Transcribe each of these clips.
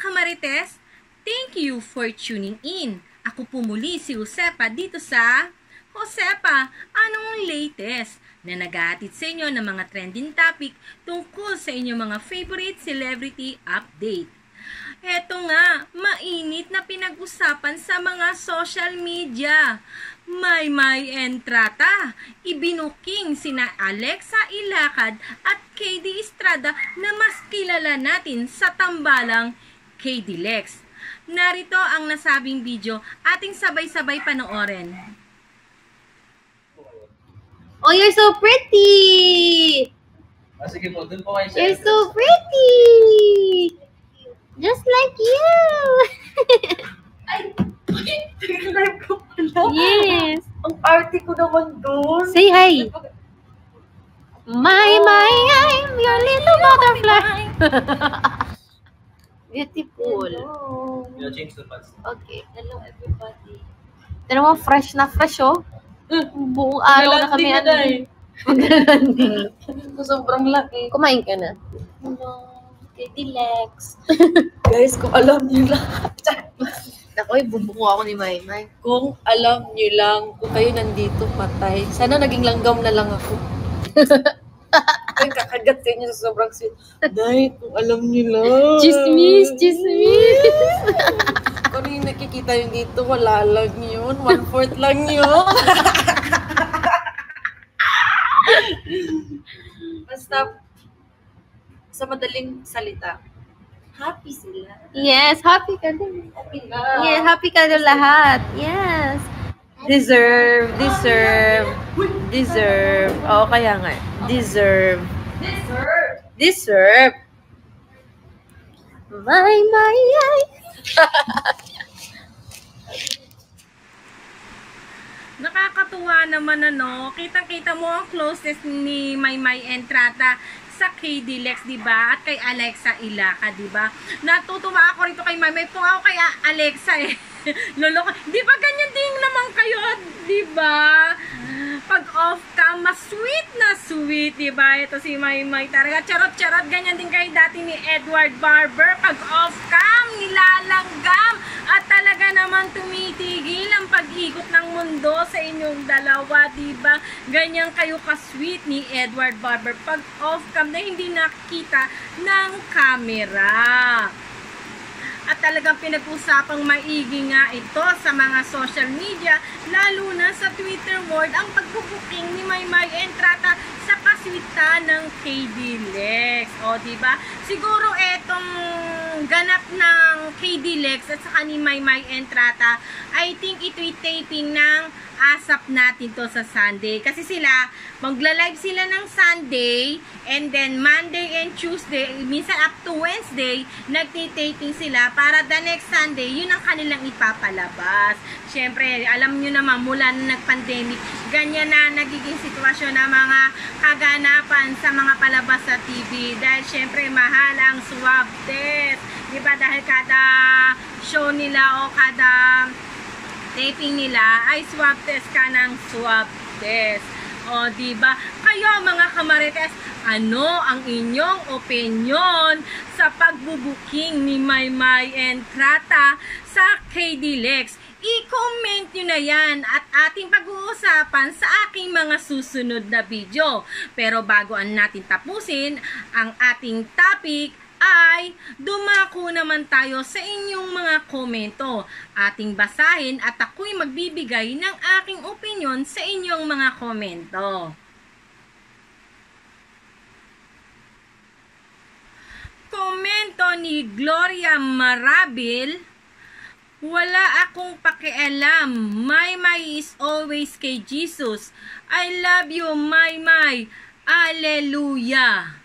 kamarites, thank you for tuning in. Ako po muli si Josepa dito sa Josepa, anong latest? Na nag-aatid sa inyo ng mga trending topic tungkol sa inyong mga favorite celebrity update. Eto nga, mainit na pinag-usapan sa mga social media. Maymay Entrata, ibinuking sina Alexa Ilacad at KD Estrada na mas kilala natin sa tambalang KD Lex. Narito ang nasabing video, ating sabay-sabay panoorin. Oh, you're so pretty! Sige po, dun po kayo. You're so pretty! Just like you! Ay, live ko pala. Yes! Ang arte ko naman doon. Say hi! My, I'm your little butterfly! Beautiful. Hello. You'll change the pants. Okay. Hello, everybody. Tignan mo, fresh na fresh, oh. Buong araw na kami. Maglalanding. Sobrang laki. Kumain ka na. Hello, Katie Lex. Guys, kung alam niyo lang. Ako, bubuko ako ni Maymay. Kung alam niyo lang, kung kayo nandito, patay. Sana naging langgam na lang ako. Ay, kakagat sa inyo sa sobrang sweet. Dahil, kung alam niyo lang. Chismis, chismis. Kung ano yung nakikita yun dito, wala lang yun. 1/4 lang yun. Basta, sa madaling salita, happy sila. Yes, happy ka din. Happy na. Yeah, happy ka din lahat. Yes. Deserve. Oo, kaya nga. Deserve. My. Nakakatuwa naman ano, kitang-kita mo ang closeness ni Maymay Entrata sa KD Lex, diba? At kay Alexa Ilacad, diba? Natutuwa ako rito kay Maymay. Kung ako kay Alexa lolo, di ba ganyan din naman kayo, diba? Pag off cam, mas sweet na sweet, diba? Ito si Maymay talaga. Charot-charot, ganyan din kayo dati ni Edward Barber. Pag off cam, nilalanggam. At talaga naman tumitigil ang pag-ikot ng mundo sa inyong dalawa, diba? Ganyan kayo ka-sweet ni Edward Barber pag off-cam na hindi nakikita ng camera. At talagang pinag-usapang maigi nga ito sa mga social media, lalo na sa Twitter world, ang pagbubuking ni Maymay Entrata sa kaswitan ng KD Lex. O, diba? Siguro etong ganap ng KD Lex at saka ni Maymay Entrata, I think ito'y taping ng ASAP natin to sa Sunday. Kasi sila, magla-live sila ng Sunday, and then Monday and Tuesday, minsan up to Wednesday, nagtitaping sila para the next Sunday, yun ang kanilang ipapalabas. Siyempre, alam nyo naman, mula na nag-pandemic, ganyan na nagiging sitwasyon ng mga kaganapan sa mga palabas sa TV. Dahil siyempre, mahal ang swab test. Diba? Dahil kada show nila o kada taping nila ay swab test ka ng swab test. O, diba? Kayo mga kamarites, ano ang inyong opinion sa pagbubuking ni Maymay Entrata sa KD Lex? I-comment nyo na yan at ating pag-uusapan sa aking mga susunod na video. Pero bago natin tapusin ang ating topic, ay dumako naman tayo sa inyong mga komento. Ating basahin at ako'y magbibigay ng aking opinion sa inyong mga komento. Komento ni Gloria Marabil, wala akong pakialam. Maymay is always kay Jesus. I love you, Maymay. Alleluia.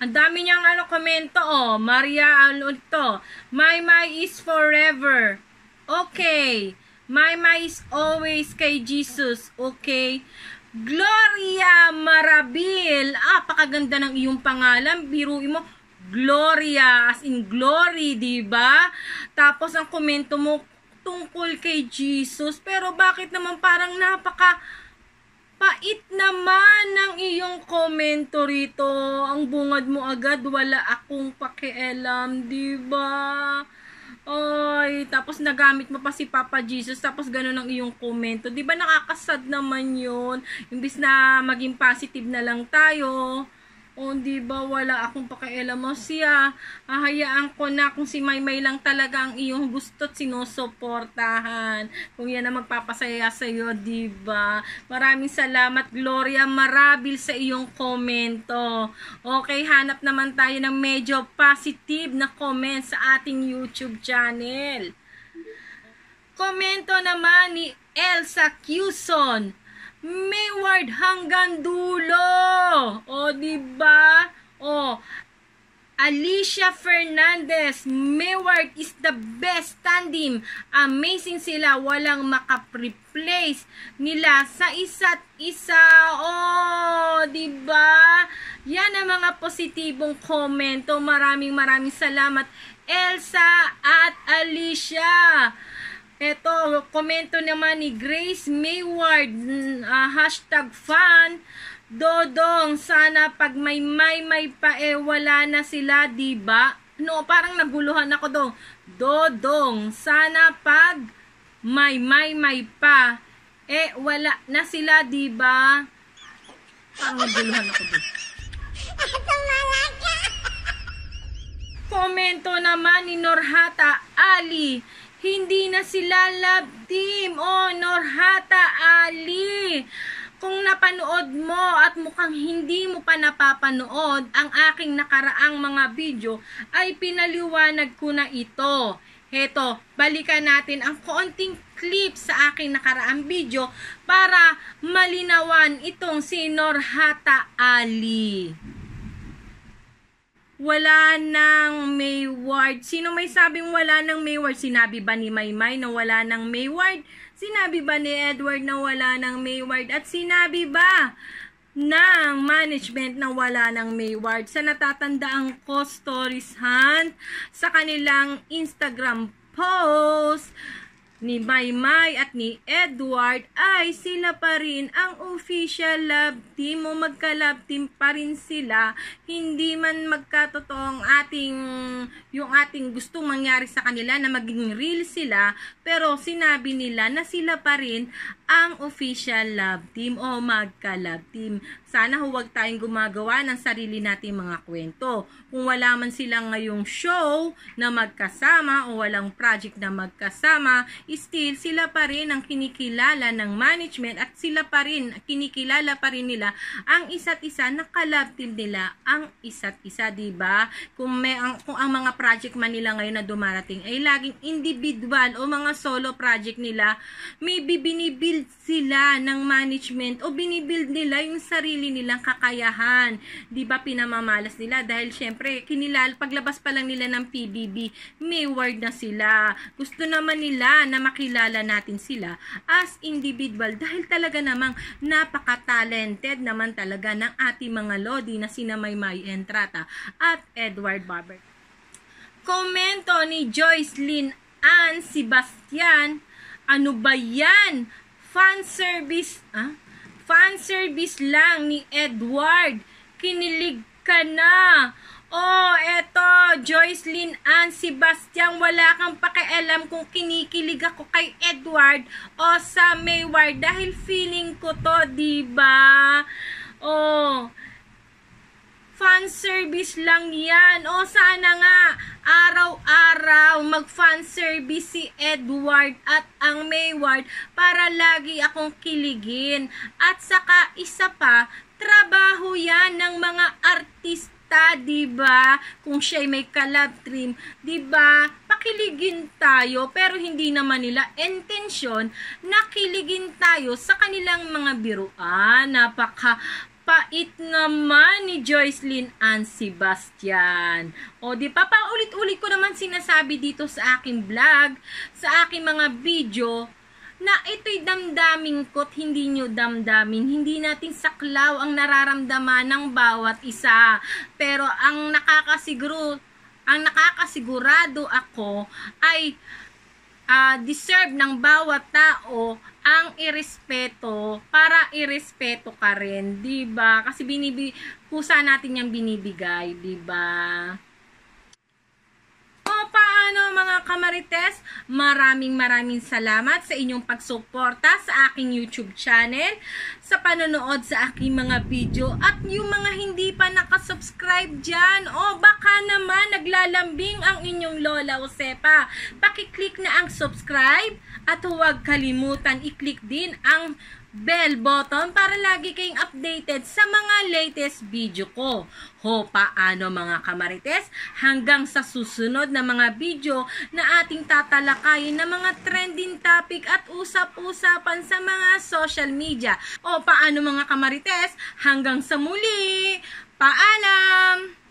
Ang dami niyang komento, oh. Maria, ito. Maymay is forever. Okay. Maymay is always kay Jesus. Okay. Gloria Marabil. Pakaganda ng iyong pangalan. Biruin mo. Gloria, as in glory, diba? Tapos ang komento mo tungkol kay Jesus. Pero bakit naman parang Pait naman ng iyong komento rito. Ang bungad mo agad, wala akong pakialam, diba? Ay, tapos nagamit mo pa si Papa Jesus, tapos gano'n ang iyong komento. Diba nakakasad naman yun? Imbis na maging positive na lang tayo. O, diba, wala akong pakialam mo siya. Hahayaan ko na kung si Maymay lang talaga ang iyong gusto at sinusuportahan. Kung yan ang magpapasaya sa'yo, diba? Maraming salamat, Gloria Marabil, sa iyong komento. Okay, hanap naman tayo ng medyo positive na comment sa ating YouTube channel. Komento naman ni Elsa Cuson. Mayward hanggang dulo. O, diba? O, Alicia Fernandez, Mayward is the best tandem. Amazing sila. Walang makapreplace nila sa isa't isa. O, diba? Yan ang mga positibong komento. Maraming salamat, Elsa at Alicia. Ito, komento naman ni Grace Mayward, #fan, Dodong, sana pag may pa wala na sila, diba? No, parang naguluhan ako doon. Dodong, sana pag may pa wala na sila, diba? Parang naguluhan ako doon. Komento naman ni Norhata Ali, hindi na sila love team. Oh, Norhata Ali, kung napanood mo at mukhang hindi mo pa napapanood ang aking nakaraang mga video, ay pinaliwanag ko na ito. Heto, balikan natin ang konting clip sa aking nakaraang video para malinawan itong si Norhata Ali. Wala nang Mayward. Sino may sabing wala nang Mayward? Sinabi ba ni Maymay na wala nang Mayward? Sinabi ba ni Edward na wala nang Mayward? At sinabi ba ng management na wala nang Mayward? Sa natatandaan ko, Stories Hunt, sa kanilang Instagram post ni Maymay at ni Edward, ay sila pa rin ang official love team o magka-love team pa rin sila. Hindi man magkatotoong yung ating gustong mangyari sa kanila na maging real sila, pero sinabi nila na sila pa rin ang official love team o magka-love team. Sana huwag tayong gumagawa ng sarili nating mga kwento. Kung wala man silang ngayong show na magkasama o walang project na magkasama, still sila pa rin ang kinikilala ng management at sila pa rin, kinikilala pa rin nila ang isa't isa na ka-love team nila ang isa't isa, diba? Kung ang mga project man nila ngayon na dumarating ay laging individual o mga solo project nila, maybe binibuild sila ng management o binibuild nila yung sarili nilang kakayahan. Diba, pinamamalas nila dahil syempre, paglabas pa lang nila ng PBB, Mayward na sila. Gusto naman nila na makilala natin sila as individual dahil talaga namang napaka-talented naman talaga ng ating mga lodi na sina Maymay Entrata at Edward Barber. Komento ni Joycelyn Ann Sebastian, ano ba yan? Fan service lang ni Edward. Kinilig ka na. Oh, eto, Joycelyn Ann Sebastian, wala kang pakialam kung kinikilig ako kay Edward o sa Mayward dahil feeling ko to, diba? Oh, fan service lang yan. O, sana nga araw-araw mag-fan service si Edward at ang Mayward para lagi akong kiligin. At saka isa pa, trabaho yan ng mga artista, diba? Kung siya'y may ka-love team, diba? Pakiligin tayo, pero hindi naman nila intensyon na kiligin tayo sa kanilang mga biruan. Pait naman ni Joycelyn Ann Sebastian. O, di pa, paulit-ulit ko naman sinasabi dito sa aking vlog, sa aking mga video, na ito'y damdamin ko't hindi nyo damdamin. Hindi natin saklaw ang nararamdaman ng bawat isa. Pero ang nakakasigurado ako ay deserve ng bawat tao ang irespeto para irespeto ka rin, 'di ba? Kasi kusa natin 'yang binibigay, 'di ba? O paano mga kamarites? Maraming salamat sa inyong pagsuporta sa aking YouTube channel, sa panonood sa aking mga video, at yung mga hindi pa nakasubscribe dyan, o baka naman naglalambing ang inyong Lola Josepa. Pakiclick na ang subscribe at huwag kalimutan i-click din ang bell button para lagi kayong updated sa mga latest video ko. Ho, paano mga kamarites? Hanggang sa susunod na mga video na ating tatalakayin na mga trending topic at usap-usapan sa mga social media. O paano mga kamarites? Hanggang sa muli! Paalam!